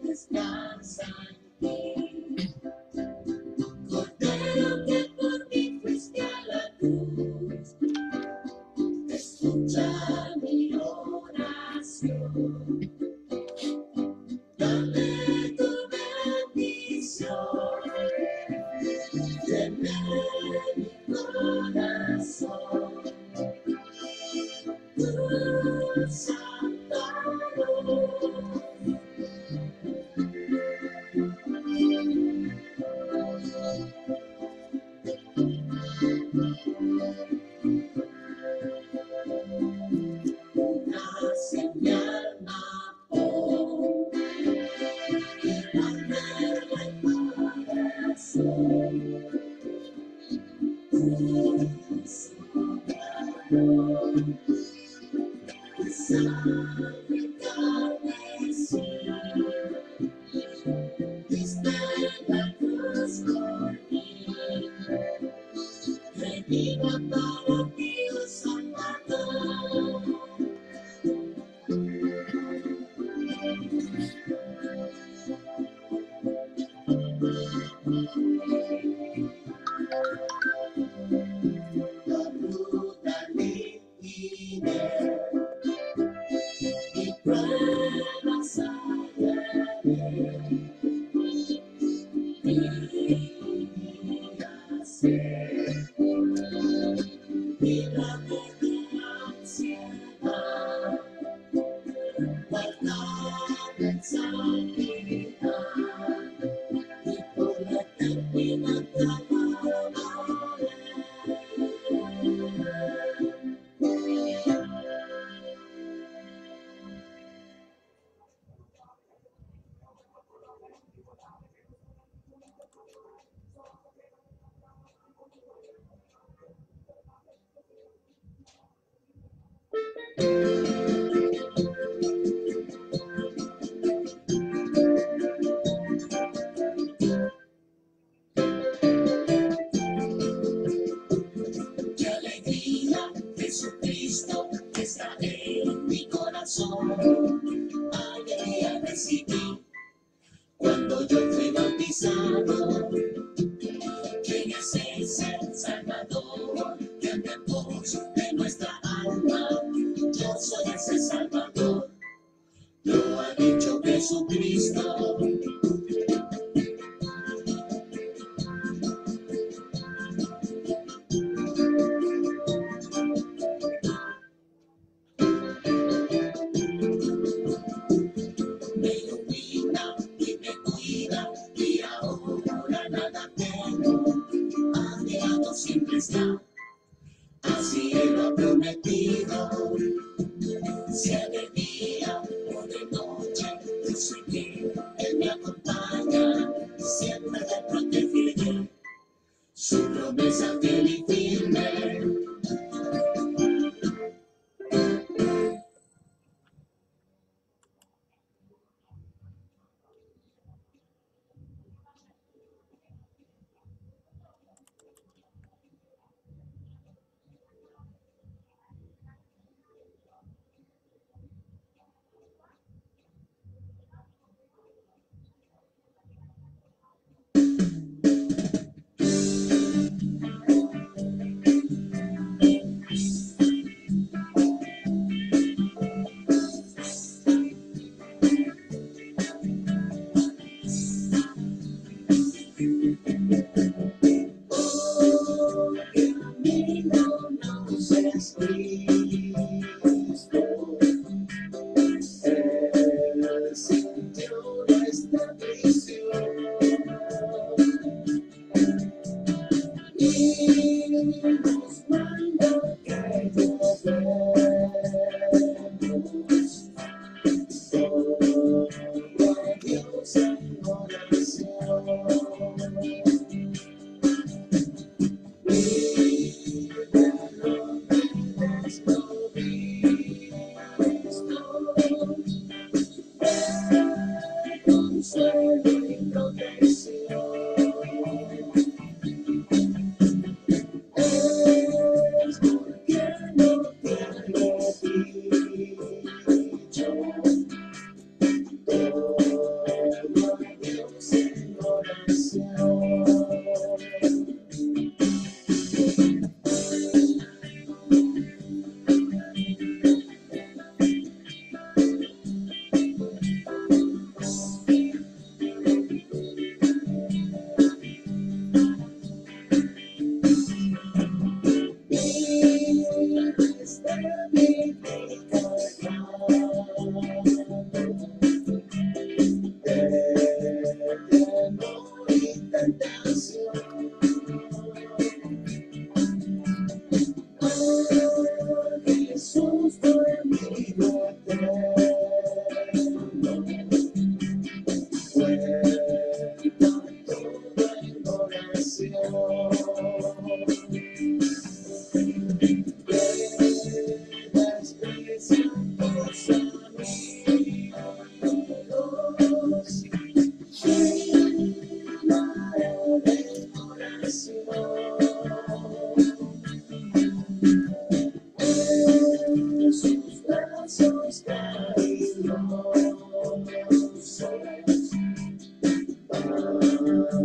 Descansa en ti, Cordero que por mí fuiste a la cruz, escucha mi oración, dame tu bendición, llena mi corazón, tu santa luz. Nace en mi alma pon, y guardarla en corazón, su amor, tu sangre carmesí, diste la cruz por mí, redima para ti, oh Salvador. La brutalidad y pruebas hallaré, y hacer, líbrame de ansiedad, guardame en santidad, y por la eternidad te alabaré. ¡Qué alegría! Jesucristo está en mi corazón. Alegría recibí cuando yo fui bautizado. ¿Quién es ese Salvador que anda en pos de nuestra alma? Yo soy ese Salvador, lo ha dicho Jesucristo. Me ilumina y me cuida, y ahora nada temo. A mi lado siempre está, así Él lo ha prometido. Sea de día o de noche, yo soy que Él me acompaña, siempre le protegeré, su promesa fiel y firme. Ruedas preciosas amigos, llenaré del corazón en sus brazos cariñosos.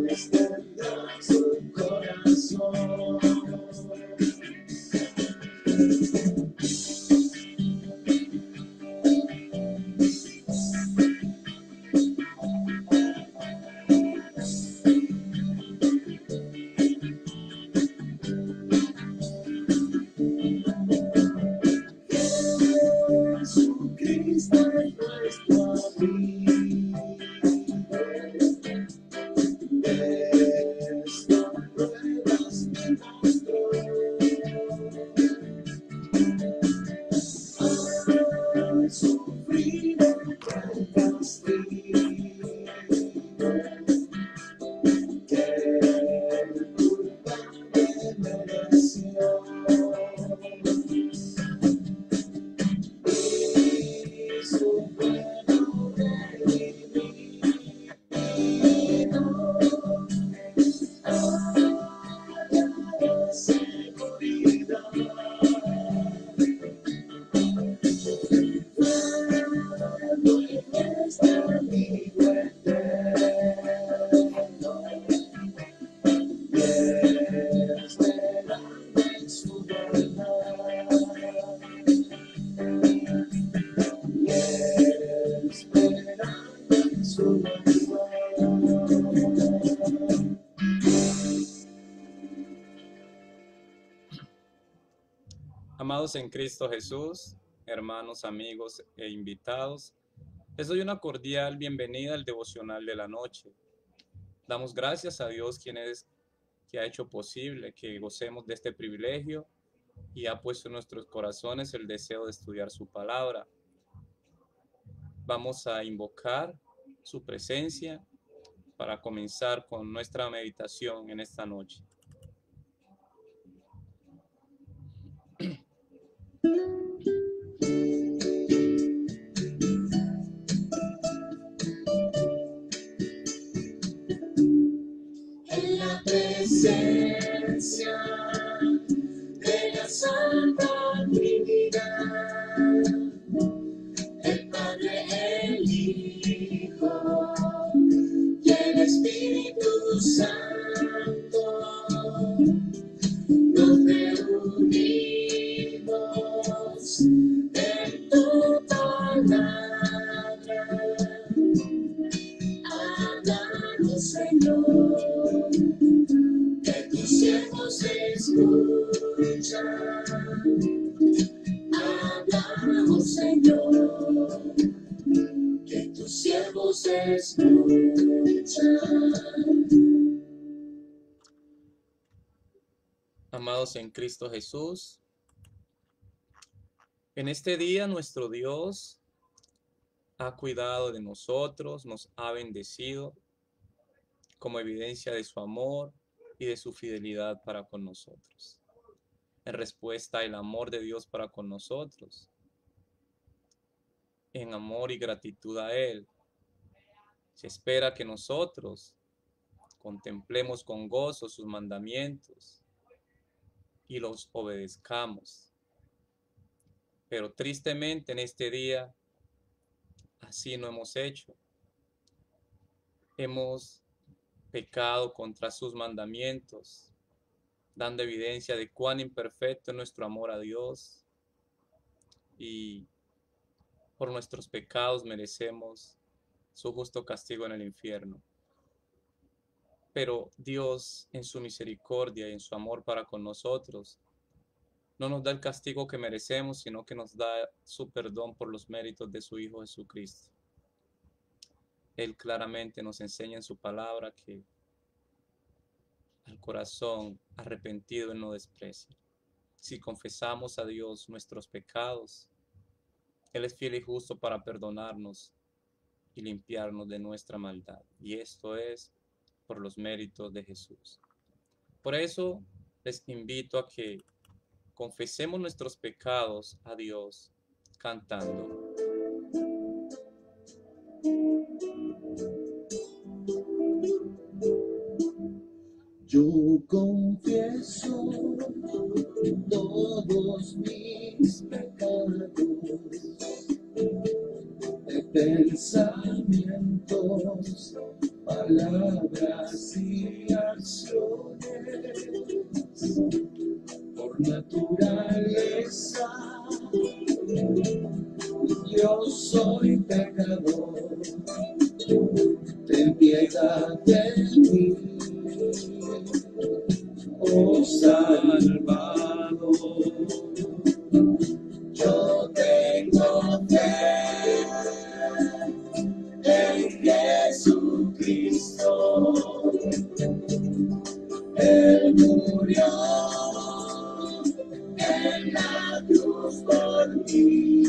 Despertar su corazón. Jesucristo es nuestro amigo. Estas pruebas me mostró. Al sufrir el castigo que el culpable mereció. Y su bueno redimido haya seguridad. Cuando en nuestro amigo eterno, y esperando en su bondad, y esperando en su bondad. Amados en Cristo Jesús, hermanos, amigos e invitados, les doy una cordial bienvenida al devocional de la noche. Damos gracias a Dios que ha hecho posible que gocemos de este privilegio y ha puesto en nuestros corazones el deseo de estudiar su palabra. Vamos a invocar su presencia para comenzar con nuestra meditación en esta noche. En la presencia de la Santa Trinidad, el Padre, el Hijo y el Espíritu Santo, nos reunimos en tu palabra. Háblanos, Señor, que tus siervos escuchan. Háblanos, Señor, que tus siervos escuchan. Amados en Cristo Jesús, en este día nuestro Dios ha cuidado de nosotros, nos ha bendecido como evidencia de su amor y de su fidelidad para con nosotros. En respuesta al amor de Dios para con nosotros, en amor y gratitud a Él, se espera que nosotros contemplemos con gozo sus mandamientos y los obedezcamos. Pero tristemente en este día así no hemos hecho. Hemos pecado contra sus mandamientos, dando evidencia de cuán imperfecto es nuestro amor a Dios, y por nuestros pecados merecemos su justo castigo en el infierno. Pero Dios, en su misericordia y en su amor para con nosotros, no nos da el castigo que merecemos, sino que nos da su perdón por los méritos de su Hijo Jesucristo. Él claramente nos enseña en su palabra que al corazón arrepentido Él no desprecia. Si confesamos a Dios nuestros pecados, Él es fiel y justo para perdonarnos y limpiarnos de nuestra maldad. Y esto es por los méritos de Jesús. Por eso les invito a que confesemos nuestros pecados a Dios cantando. Yo confieso todos mis pecados, de pensamientos, palabras y acciones, por naturaleza. Yo soy pecador, ten piedad de mí, oh Salvador. Yo tengo fe en Jesucristo, Él murió en la cruz por mí.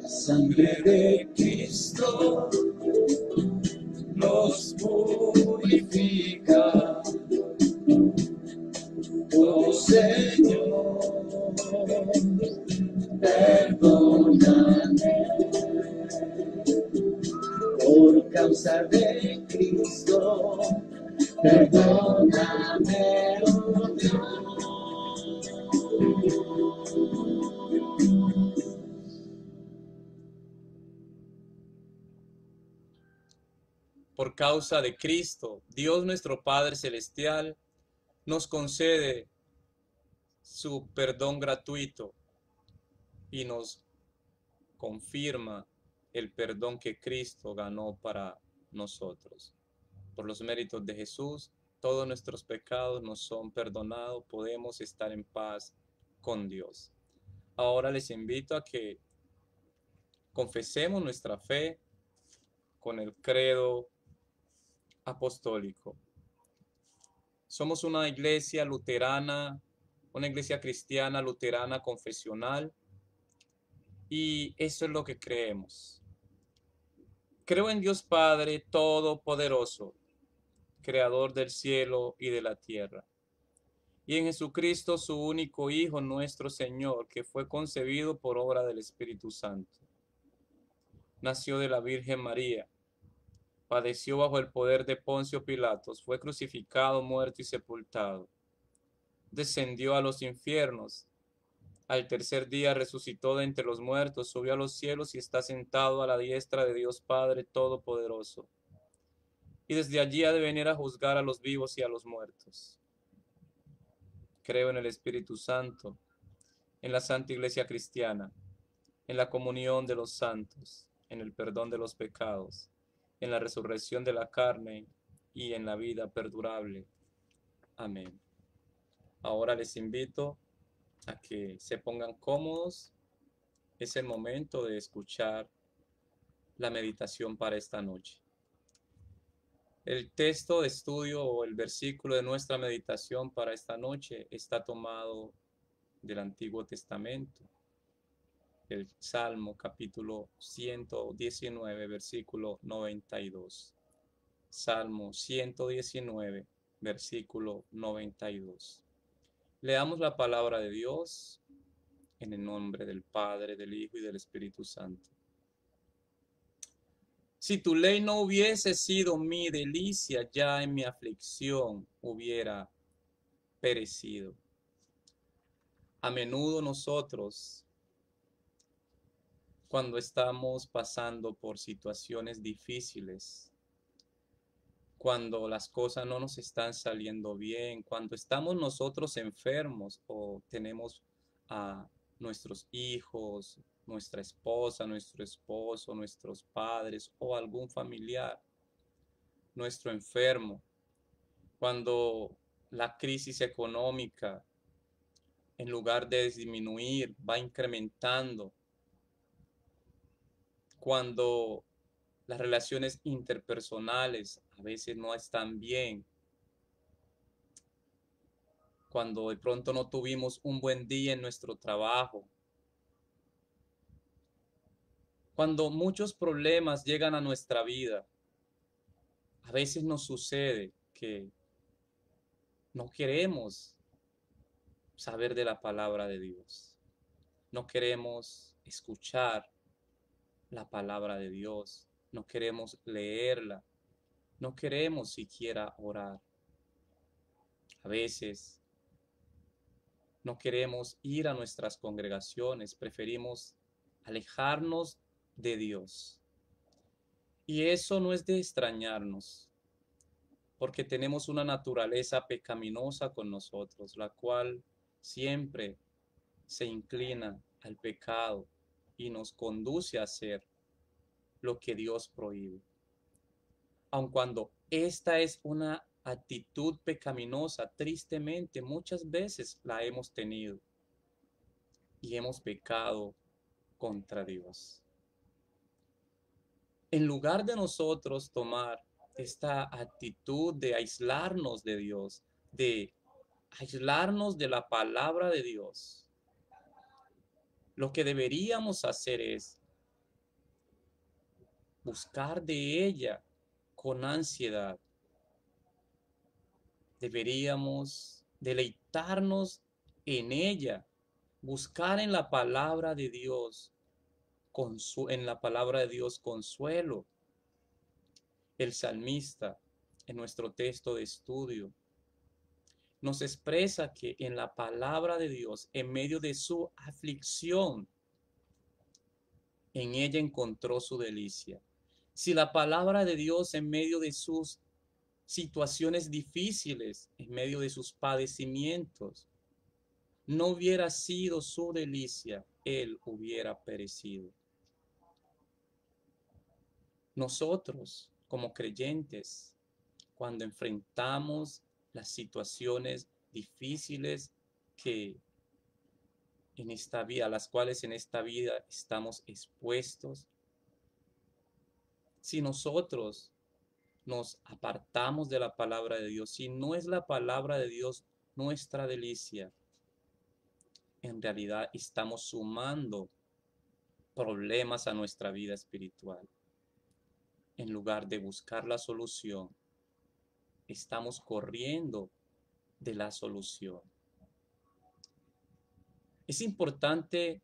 La sangre de Cristo nos purifica, oh Señor, perdóname. Por causa de Cristo, perdóname, oh Dios. Por causa de Cristo, Dios nuestro Padre Celestial nos concede su perdón gratuito y nos confirma el perdón que Cristo ganó para nosotros. Por los méritos de Jesús, todos nuestros pecados nos son perdonados, podemos estar en paz con Dios. Ahora les invito a que confesemos nuestra fe con el credo apostólico. Somos una iglesia luterana, una iglesia cristiana luterana confesional, y eso es lo que creemos. Creo en Dios Padre Todopoderoso, Creador del cielo y de la tierra, y en Jesucristo, su único Hijo, nuestro Señor, que fue concebido por obra del Espíritu Santo. Nació de la Virgen María, padeció bajo el poder de Poncio Pilatos, fue crucificado, muerto y sepultado. Descendió a los infiernos. Al tercer día resucitó de entre los muertos, subió a los cielos y está sentado a la diestra de Dios Padre Todopoderoso. Y desde allí ha de venir a juzgar a los vivos y a los muertos. Creo en el Espíritu Santo, en la Santa Iglesia Cristiana, en la comunión de los santos, en el perdón de los pecados, en la resurrección de la carne y en la vida perdurable. Amén. Ahora les invito a que se pongan cómodos. Es el momento de escuchar la meditación para esta noche. El texto de estudio o el versículo de nuestra meditación para esta noche está tomado del Antiguo Testamento, el Salmo capítulo 119, versículo 92. Salmo 119, versículo 92. Leamos la palabra de Dios en el nombre del Padre, del Hijo y del Espíritu Santo. Si tu ley no hubiese sido mi delicia, ya en mi aflicción hubiera perecido. A menudo nosotros, cuando estamos pasando por situaciones difíciles, cuando las cosas no nos están saliendo bien, cuando estamos nosotros enfermos o tenemos a nuestros hijos, nuestra esposa, nuestro esposo, nuestros padres o algún familiar, nuestro enfermo, cuando la crisis económica, en lugar de disminuir, va incrementando, cuando las relaciones interpersonales a veces no están bien, cuando de pronto no tuvimos un buen día en nuestro trabajo, cuando muchos problemas llegan a nuestra vida, a veces nos sucede que no queremos saber de la palabra de Dios. No queremos escuchar la palabra de Dios. No queremos leerla. No queremos siquiera orar. A veces no queremos ir a nuestras congregaciones. Preferimos alejarnos de Dios. Y eso no es de extrañarnos, porque tenemos una naturaleza pecaminosa con nosotros, la cual siempre se inclina al pecado y nos conduce a hacer lo que Dios prohíbe. Aun cuando esta es una actitud pecaminosa, tristemente muchas veces la hemos tenido y hemos pecado contra Dios. En lugar de nosotros tomar esta actitud de aislarnos de Dios, de aislarnos de la palabra de Dios, lo que deberíamos hacer es buscar de ella con ansiedad. Deberíamos deleitarnos en ella, buscar en la palabra de Dios, en la palabra de Dios consuelo. El salmista, en nuestro texto de estudio, nos expresa que en la palabra de Dios, en medio de su aflicción, en ella encontró su delicia. Si la palabra de Dios en medio de sus situaciones difíciles, en medio de sus padecimientos, no hubiera sido su delicia, él hubiera perecido. Nosotros, como creyentes, cuando enfrentamos las situaciones difíciles que en esta vida, a las cuales en esta vida estamos expuestos, si nosotros nos apartamos de la palabra de Dios, si no es la palabra de Dios nuestra delicia, en realidad estamos sumando problemas a nuestra vida espiritual. En lugar de buscar la solución, estamos corriendo de la solución. Es importante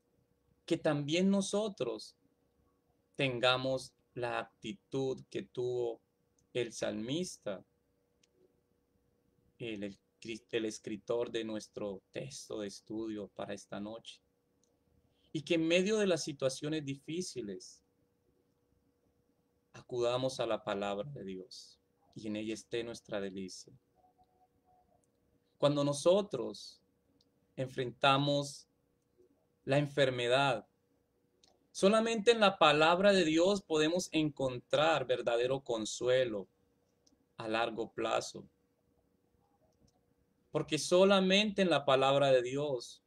que también nosotros tengamos la actitud que tuvo el salmista, el escritor de nuestro texto de estudio para esta noche. Y que en medio de las situaciones difíciles acudamos a la palabra de Dios y en ella esté nuestra delicia. Cuando nosotros enfrentamos la enfermedad, solamente en la palabra de Dios podemos encontrar verdadero consuelo a largo plazo. Porque solamente en la palabra de Dios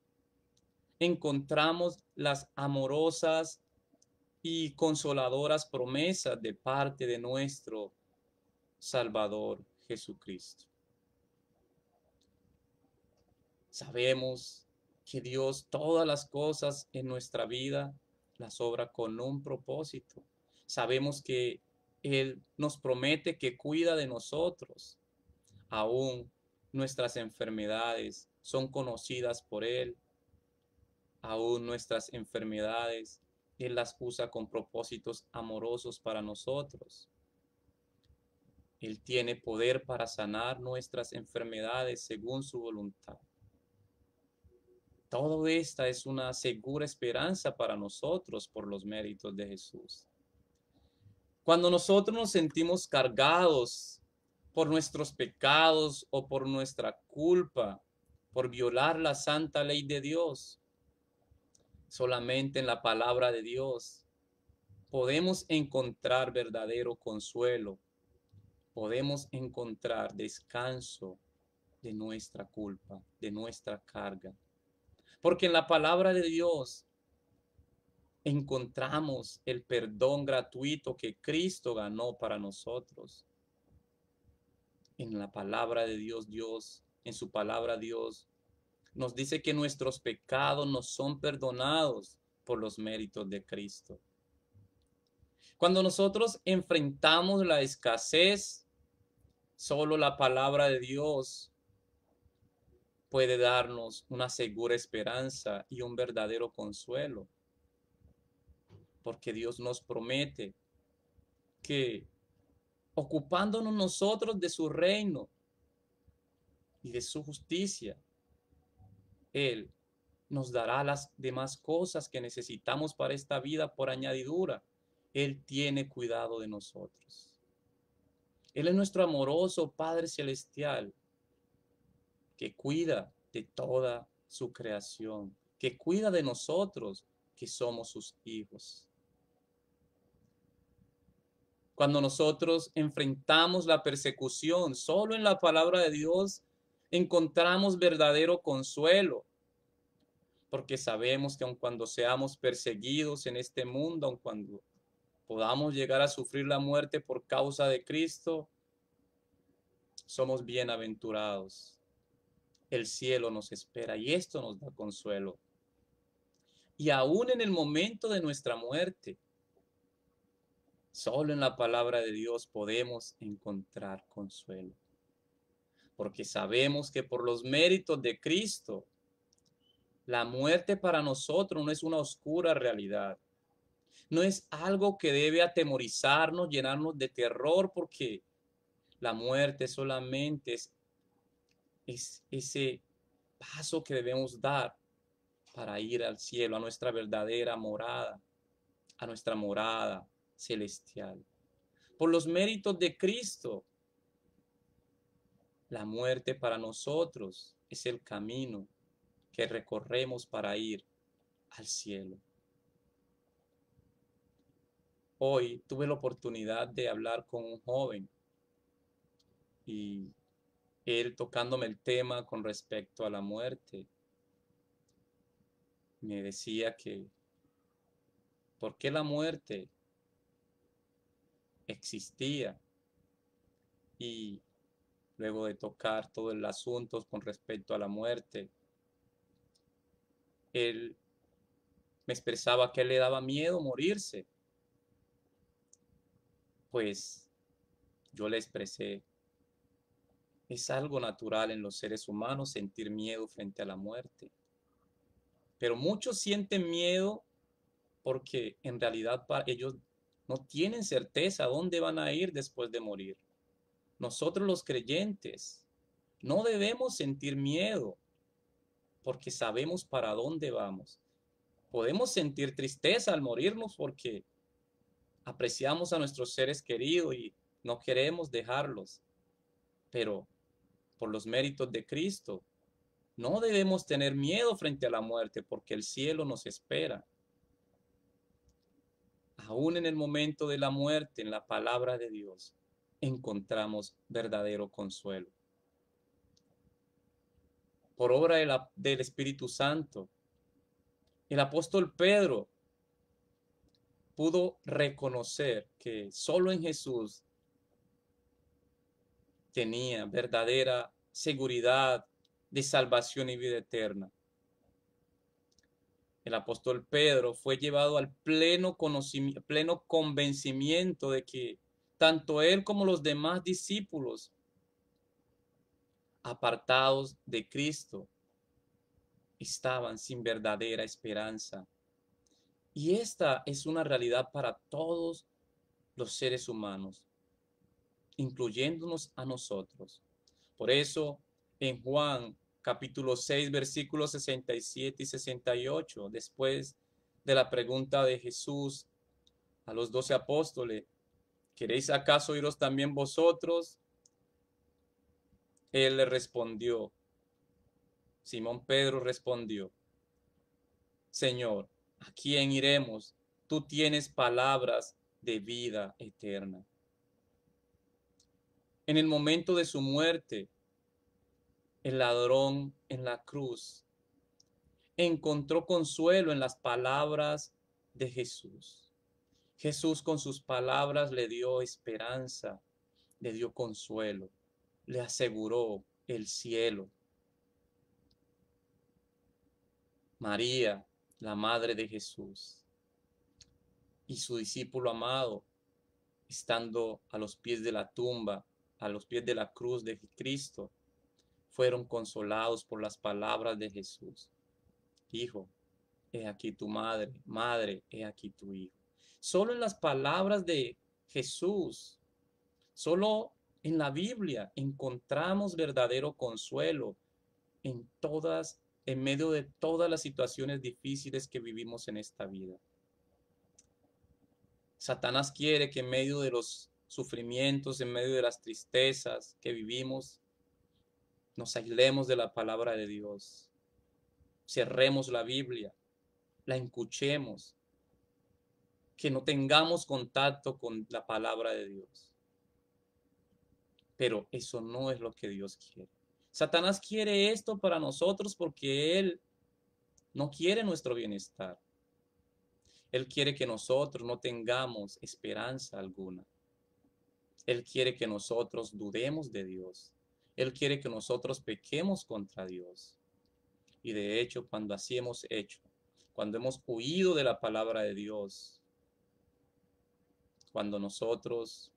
encontramos las amorosas y consoladoras promesas de parte de nuestro Salvador Jesucristo. Sabemos que Dios todas las cosas en nuestra vida las obra con un propósito. Sabemos que Él nos promete que cuida de nosotros. Aún nuestras enfermedades son conocidas por Él. Aún nuestras enfermedades Él las usa con propósitos amorosos para nosotros. Él tiene poder para sanar nuestras enfermedades según su voluntad. Todo esta es una segura esperanza para nosotros por los méritos de Jesús. Cuando nosotros nos sentimos cargados por nuestros pecados o por nuestra culpa, por violar la santa ley de Dios, solamente en la palabra de Dios podemos encontrar verdadero consuelo, podemos encontrar descanso de nuestra culpa, de nuestra carga. Porque en la palabra de Dios encontramos el perdón gratuito que Cristo ganó para nosotros. En la palabra de Dios, en su palabra Dios, nos dice que nuestros pecados nos son perdonados por los méritos de Cristo. Cuando nosotros enfrentamos la escasez, solo la palabra de Dios puede darnos una segura esperanza y un verdadero consuelo, porque Dios nos promete que ocupándonos nosotros de su reino y de su justicia, Él nos dará las demás cosas que necesitamos para esta vida por añadidura. Él tiene cuidado de nosotros. Él es nuestro amoroso Padre Celestial que cuida de toda su creación, que cuida de nosotros, que somos sus hijos. Cuando nosotros enfrentamos la persecución, solo en la palabra de Dios encontramos verdadero consuelo, porque sabemos que aun cuando seamos perseguidos en este mundo, aun cuando podamos llegar a sufrir la muerte por causa de Cristo, somos bienaventurados. El cielo nos espera y esto nos da consuelo. Y aún en el momento de nuestra muerte, solo en la palabra de Dios podemos encontrar consuelo. Porque sabemos que por los méritos de Cristo, la muerte para nosotros no es una oscura realidad. No es algo que debe atemorizarnos, llenarnos de terror, porque la muerte solamente es ese paso que debemos dar para ir al cielo, a nuestra verdadera morada, a nuestra morada celestial. Por los méritos de Cristo, la muerte para nosotros es el camino que recorremos para ir al cielo. Hoy tuve la oportunidad de hablar con un joven y él tocándome el tema con respecto a la muerte, me decía que por qué la muerte existía, y luego de tocar todo el asunto con respecto a la muerte, él me expresaba que le daba miedo morirse. Pues yo le expresé, es algo natural en los seres humanos sentir miedo frente a la muerte, pero muchos sienten miedo porque en realidad para ellos no tienen certeza dónde van a ir después de morir. Nosotros los creyentes no debemos sentir miedo porque sabemos para dónde vamos. Podemos sentir tristeza al morirnos porque apreciamos a nuestros seres queridos y no queremos dejarlos, pero por los méritos de Cristo no debemos tener miedo frente a la muerte porque el cielo nos espera. Aún en el momento de la muerte, en la palabra de Dios, encontramos verdadero consuelo. Por obra del Espíritu Santo, el apóstol Pedro pudo reconocer que solo en Jesús tenía verdadera seguridad de salvación y vida eterna. El apóstol Pedro fue llevado al pleno conocimiento, pleno convencimiento de que tanto él como los demás discípulos, apartados de Cristo, estaban sin verdadera esperanza. Y esta es una realidad para todos los seres humanos, incluyéndonos a nosotros. Por eso, en Juan capítulo 6, versículos 67 y 68, después de la pregunta de Jesús a los 12 apóstoles, ¿queréis acaso iros también vosotros? Él le respondió, Simón Pedro respondió, Señor, ¿a quién iremos? Tú tienes palabras de vida eterna. En el momento de su muerte, el ladrón en la cruz encontró consuelo en las palabras de Jesús. Jesús con sus palabras le dio esperanza, le dio consuelo, le aseguró el cielo. María, la madre de Jesús, y su discípulo amado, estando a los pies de la tumba, a los pies de la cruz de Cristo, fueron consolados por las palabras de Jesús. Hijo, he aquí tu madre, madre, he aquí tu hijo. Solo en las palabras de Jesús, solo en la Biblia encontramos verdadero consuelo en medio de todas las situaciones difíciles que vivimos en esta vida. Satanás quiere que en medio de los sufrimientos, en medio de las tristezas que vivimos, nos aislemos de la palabra de Dios. Cerremos la Biblia, la encuchemos, que no tengamos contacto con la palabra de Dios. Pero eso no es lo que Dios quiere. Satanás quiere esto para nosotros porque Él no quiere nuestro bienestar. Él quiere que nosotros no tengamos esperanza alguna. Él quiere que nosotros dudemos de Dios. Él quiere que nosotros pequemos contra Dios. Y de hecho, cuando así hemos hecho, cuando hemos huido de la palabra de Dios, cuando nosotros,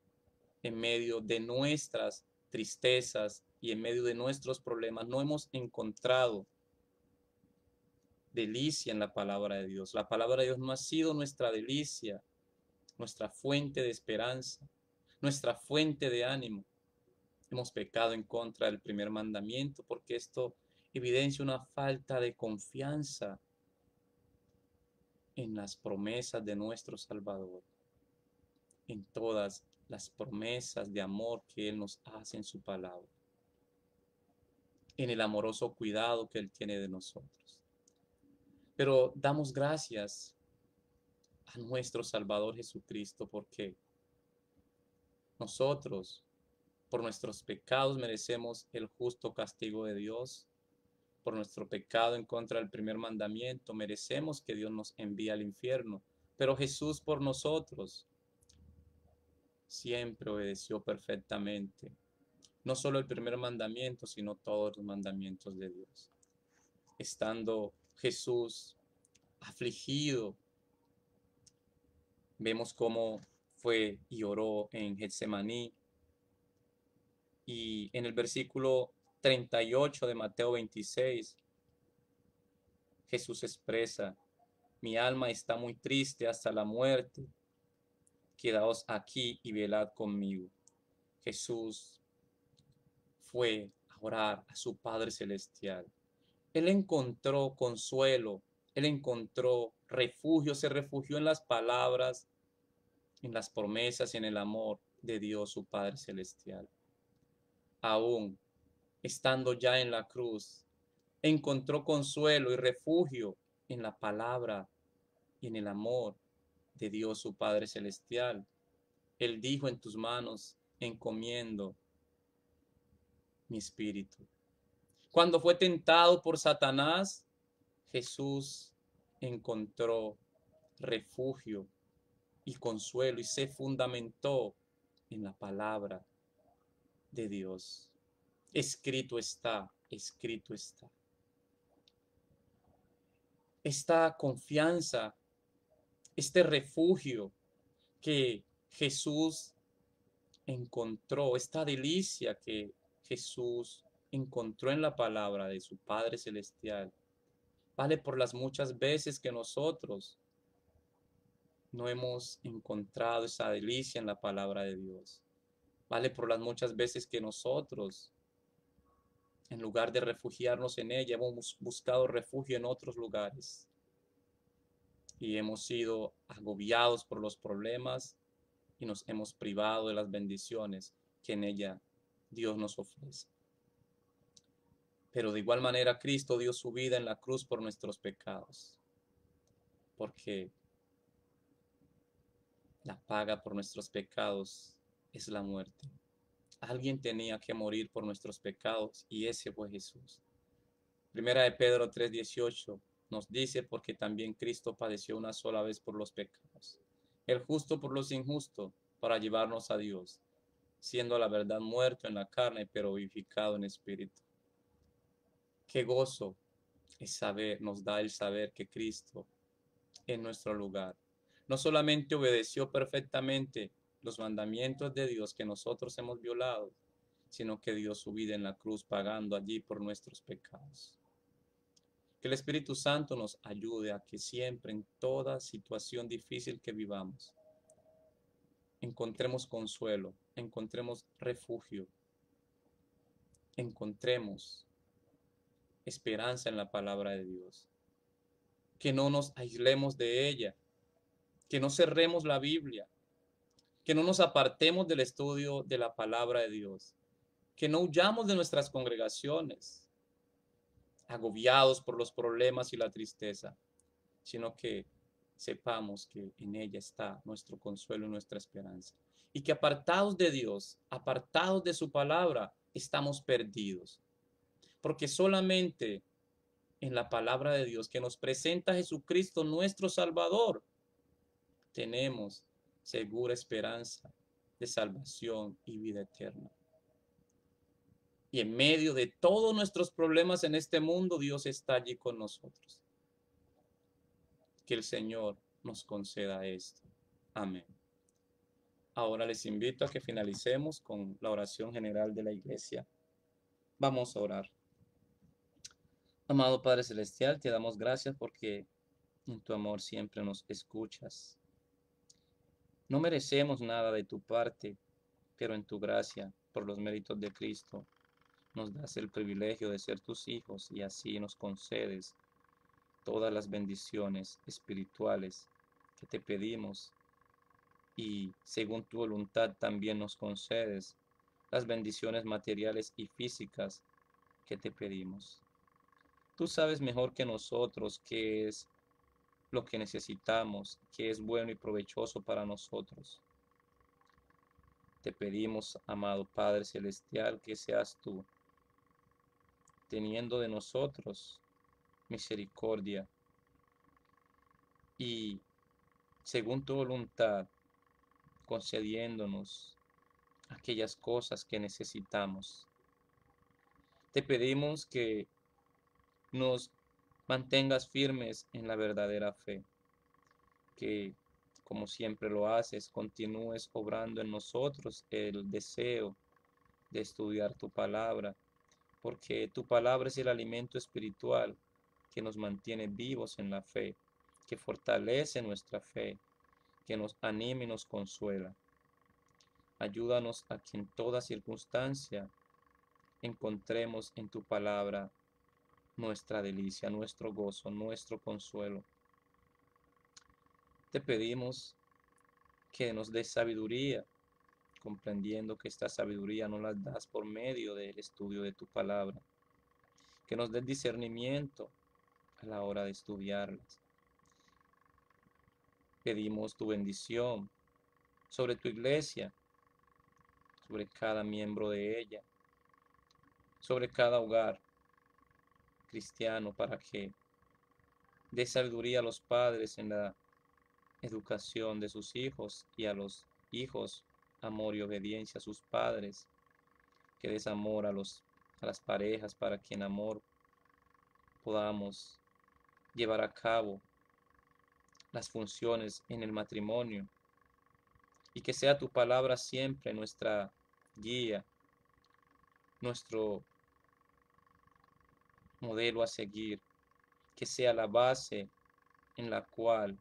en medio de nuestras tristezas y en medio de nuestros problemas, no hemos encontrado delicia en la palabra de Dios. La palabra de Dios no ha sido nuestra delicia, nuestra fuente de esperanza, nuestra fuente de ánimo. Hemos pecado en contra del primer mandamiento porque esto evidencia una falta de confianza en las promesas de nuestro Salvador, en todas las promesas de amor que Él nos hace en su palabra, en el amoroso cuidado que Él tiene de nosotros. Pero damos gracias a nuestro Salvador Jesucristo porque nosotros, por nuestros pecados, merecemos el justo castigo de Dios. Por nuestro pecado en contra del primer mandamiento, merecemos que Dios nos envíe al infierno. Pero Jesús por nosotros siempre obedeció perfectamente. No solo el primer mandamiento, sino todos los mandamientos de Dios. Estando Jesús afligido, vemos cómo fue y oró en Getsemaní. Y en el versículo 38 de Mateo 26, Jesús expresa: mi alma está muy triste hasta la muerte. Quedaos aquí y velad conmigo. Jesús fue a orar a su Padre Celestial. Él encontró consuelo, él encontró refugio, se refugió en las palabras, en las promesas y en el amor de Dios, su Padre Celestial. Aún estando ya en la cruz, encontró consuelo y refugio en la palabra y en el amor de Dios, su Padre Celestial. Él dijo: en tus manos encomiendo mi espíritu. Cuando fue tentado por Satanás, Jesús encontró refugio y consuelo y se fundamentó en la palabra de Dios. Escrito está, escrito está. Esta confianza, este refugio que Jesús encontró, esta delicia que Jesús encontró en la palabra de su Padre Celestial, vale por las muchas veces que nosotros no hemos encontrado esa delicia en la palabra de Dios. Vale por las muchas veces que nosotros, en lugar de refugiarnos en ella, hemos buscado refugio en otros lugares y hemos sido agobiados por los problemas y nos hemos privado de las bendiciones que en ella Dios nos ofrece. Pero de igual manera Cristo dio su vida en la cruz por nuestros pecados, porque la paga por nuestros pecados es la muerte. Alguien tenía que morir por nuestros pecados y ese fue Jesús. Primera de Pedro 3:18 nos dice: porque también Cristo padeció una sola vez por los pecados, el justo por los injustos, para llevarnos a Dios, siendo a la verdad muerto en la carne, pero vivificado en espíritu. Qué gozo nos da el saber que Cristo en nuestro lugar no solamente obedeció perfectamente los mandamientos de Dios que nosotros hemos violado, sino que dio su vida en la cruz pagando allí por nuestros pecados. Que el Espíritu Santo nos ayude a que siempre en toda situación difícil que vivamos, encontremos consuelo, encontremos refugio, encontremos esperanza en la palabra de Dios. Que no nos aislemos de ella, que no cerremos la Biblia, que no nos apartemos del estudio de la palabra de Dios, que no huyamos de nuestras congregaciones, agobiados por los problemas y la tristeza, sino que sepamos que en ella está nuestro consuelo y nuestra esperanza. Y que apartados de Dios, apartados de su palabra, estamos perdidos. Porque solamente en la palabra de Dios que nos presenta a Jesucristo nuestro Salvador, tenemos segura esperanza de salvación y vida eterna. Y en medio de todos nuestros problemas en este mundo, Dios está allí con nosotros. Que el Señor nos conceda esto. Amén. Ahora les invito a que finalicemos con la oración general de la iglesia. Vamos a orar. Amado Padre Celestial, te damos gracias porque en tu amor siempre nos escuchas. No merecemos nada de tu parte, pero en tu gracia, por los méritos de Cristo, nos das el privilegio de ser tus hijos y así nos concedes todas las bendiciones espirituales que te pedimos y según tu voluntad también nos concedes las bendiciones materiales y físicas que te pedimos. Tú sabes mejor que nosotros qué es lo que necesitamos, qué es bueno y provechoso para nosotros. Te pedimos, amado Padre Celestial, que seas tú teniendo de nosotros misericordia y, según tu voluntad, concediéndonos aquellas cosas que necesitamos. Te pedimos que nos mantengas firmes en la verdadera fe, que, como siempre lo haces, continúes obrando en nosotros el deseo de estudiar tu palabra, porque tu palabra es el alimento espiritual que nos mantiene vivos en la fe, que fortalece nuestra fe, que nos anima y nos consuela. Ayúdanos a que en toda circunstancia encontremos en tu palabra nuestra delicia, nuestro gozo, nuestro consuelo. Te pedimos que nos des sabiduría, comprendiendo que esta sabiduría no la das por medio del estudio de tu palabra. Que nos des discernimiento a la hora de estudiarlas. Pedimos tu bendición sobre tu iglesia, sobre cada miembro de ella, sobre cada hogar cristiano, para que dé sabiduría a los padres en la educación de sus hijos y a los hijos amor y obediencia a sus padres, que des amor a las parejas para que en amor podamos llevar a cabo las funciones en el matrimonio y que sea tu palabra siempre nuestra guía, nuestro modelo a seguir, que sea la base en la cual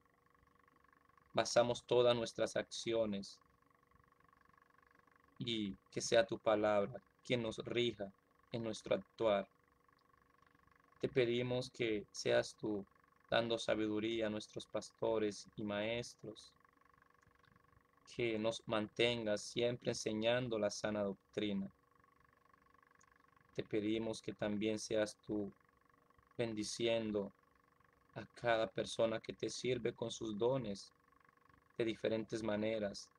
basamos todas nuestras acciones y que sea tu palabra quien nos rija en nuestro actuar. Te pedimos que seas tú dando sabiduría a nuestros pastores y maestros, que nos mantengas siempre enseñando la sana doctrina. Te pedimos que también seas tú bendiciendo a cada persona que te sirve con sus dones de diferentes maneras,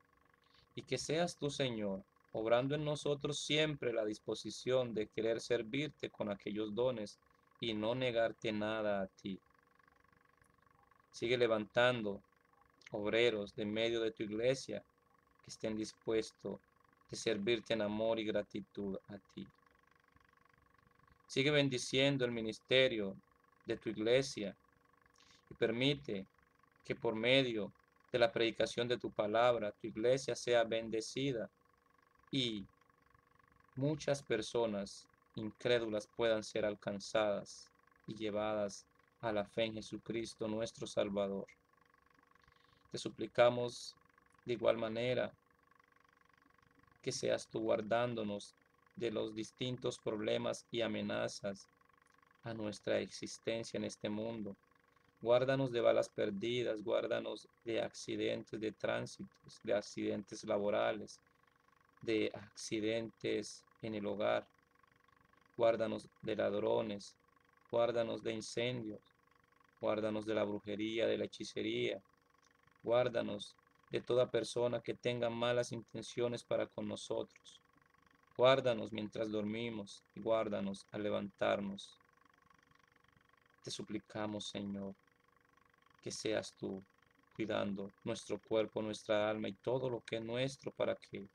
y que seas tú, Señor, obrando en nosotros siempre la disposición de querer servirte con aquellos dones y no negarte nada a ti. Sigue levantando obreros de medio de tu iglesia que estén dispuestos de servirte en amor y gratitud a ti. Sigue bendiciendo el ministerio de tu iglesia y permite que por medio de la predicación de tu palabra, tu iglesia sea bendecida y muchas personas incrédulas puedan ser alcanzadas y llevadas a la fe en Jesucristo nuestro Salvador. Te suplicamos de igual manera que seas tú guardándonos de los distintos problemas y amenazas a nuestra existencia en este mundo. Guárdanos de balas perdidas, guárdanos de accidentes de tránsito, de accidentes laborales, de accidentes en el hogar. Guárdanos de ladrones, guárdanos de incendios, guárdanos de la brujería, de la hechicería, guárdanos de toda persona que tenga malas intenciones para con nosotros. Guárdanos mientras dormimos y guárdanos al levantarnos. Te suplicamos, Señor, que seas tú cuidando nuestro cuerpo, nuestra alma y todo lo que es nuestro para que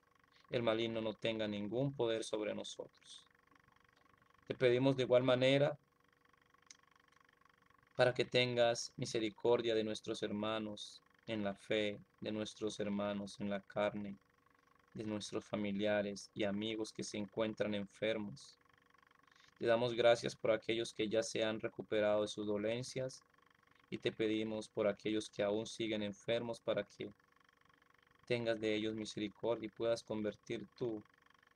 el maligno no tenga ningún poder sobre nosotros. Te pedimos de igual manera para que tengas misericordia de nuestros hermanos en la fe, de nuestros hermanos en la carne, de nuestros familiares y amigos que se encuentran enfermos. Te damos gracias por aquellos que ya se han recuperado de sus dolencias y te pedimos por aquellos que aún siguen enfermos para que tengas de ellos misericordia y puedas convertir tú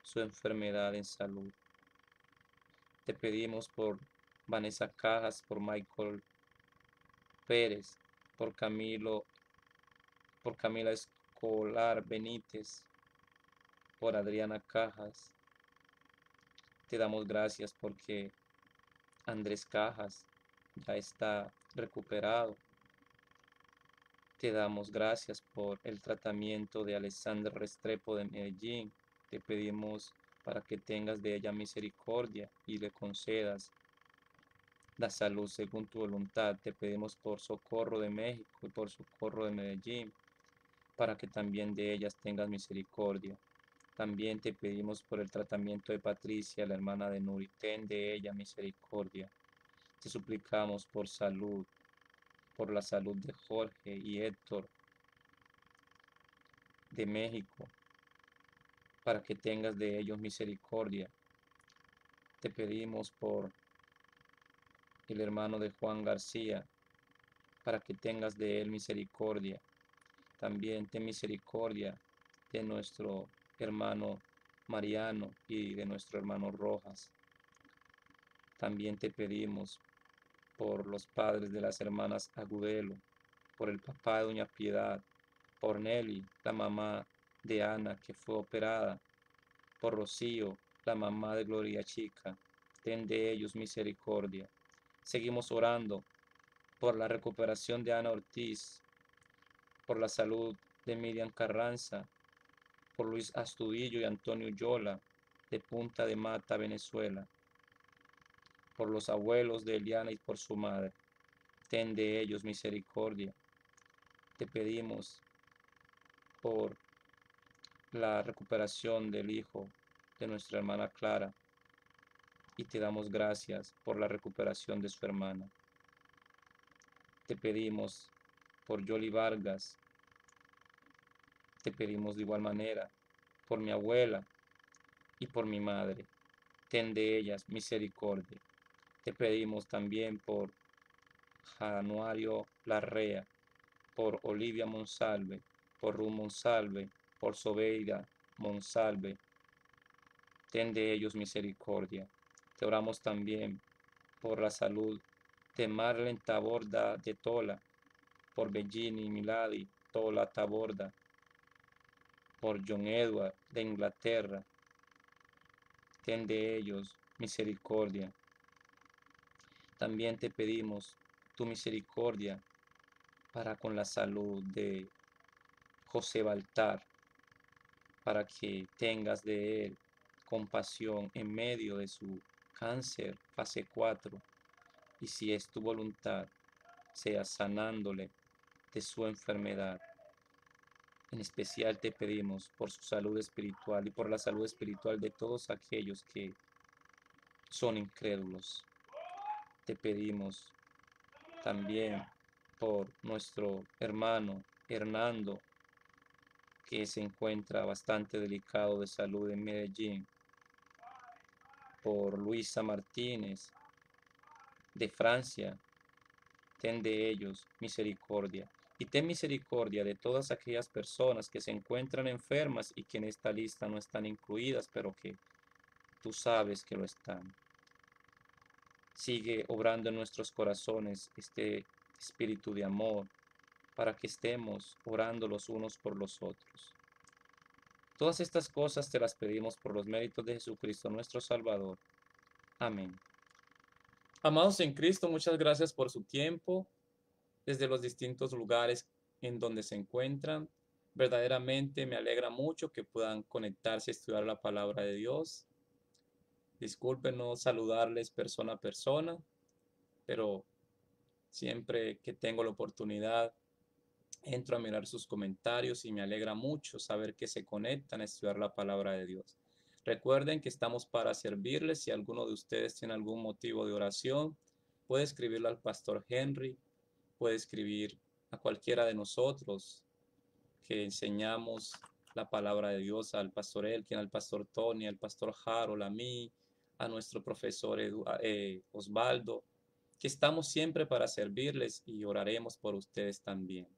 su enfermedad en salud. Te pedimos por Vanessa Cajas, por Michael Pérez, por Camila Escolar Benítez, por Adriana Cajas. Te damos gracias porque Andrés Cajas ya está recuperado. Te damos gracias por el tratamiento de Alexandra Restrepo de Medellín. Te pedimos para que tengas de ella misericordia y le concedas la salud según tu voluntad. Te pedimos por Socorro de México y por Socorro de Medellín, para que también de ellas tengas misericordia. También te pedimos por el tratamiento de Patricia, la hermana de Nuri, ten de ella misericordia. Te suplicamos por salud, por la salud de Jorge y Héctor de México, para que tengas de ellos misericordia. Te pedimos por el hermano de Juan García, para que tengas de él misericordia. También ten misericordia de nuestro hermano Mariano y de nuestro hermano Rojas. También te pedimos por los padres de las hermanas Agudelo, por el papá de doña Piedad, por Nelly, la mamá de Ana que fue operada, por Rocío, la mamá de Gloria Chica. Ten de ellos misericordia. Seguimos orando por la recuperación de Ana Ortiz, por la salud de Miriam Carranza, por Luis Astudillo y Antonio Yola, de Punta de Mata, Venezuela, por los abuelos de Eliana y por su madre. Ten de ellos misericordia. Te pedimos por la recuperación del hijo de nuestra hermana Clara y te damos gracias por la recuperación de su hermana. Te pedimos por Yoli Vargas, te pedimos de igual manera por mi abuela y por mi madre. Ten de ellas misericordia. Te pedimos también por Januario Larrea, por Olivia Monsalve, por Ru Monsalve, por Sobeida Monsalve. Ten de ellos misericordia. Te oramos también por la salud de Marlene Taborda de Tola, por Bellini Miladi Tola Taborda, por John Edward de Inglaterra. Ten de ellos misericordia. También te pedimos tu misericordia para con la salud de José Baltar, para que tengas de él compasión en medio de su cáncer fase 4 y si es tu voluntad, sea sanándole de su enfermedad. En especial te pedimos por su salud espiritual y por la salud espiritual de todos aquellos que son incrédulos. Te pedimos también por nuestro hermano Hernando, que se encuentra bastante delicado de salud en Medellín. por Luisa Martínez de Francia, ten de ellos misericordia. Y ten misericordia de todas aquellas personas que se encuentran enfermas y que en esta lista no están incluidas, pero que tú sabes que lo están. Sigue obrando en nuestros corazones este espíritu de amor para que estemos orando los unos por los otros. Todas estas cosas te las pedimos por los méritos de Jesucristo nuestro Salvador. Amén. Amados en Cristo, muchas gracias por su tiempo desde los distintos lugares en donde se encuentran. Verdaderamente me alegra mucho que puedan conectarse a estudiar la palabra de Dios. Disculpen no saludarles persona a persona, pero siempre que tengo la oportunidad entro a mirar sus comentarios y me alegra mucho saber que se conectan a estudiar la palabra de Dios. Recuerden que estamos para servirles. Si alguno de ustedes tiene algún motivo de oración, puede escribirlo al pastor Henry, puede escribir a cualquiera de nosotros que enseñamos la palabra de Dios, al pastor Elkin, al pastor Tony, al pastor Harold, a mí, a nuestro profesor Osvaldo, que estamos siempre para servirles y oraremos por ustedes también.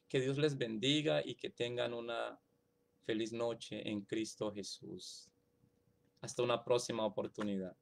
Que Dios les bendiga y que tengan una feliz noche en Cristo Jesús. Hasta una próxima oportunidad.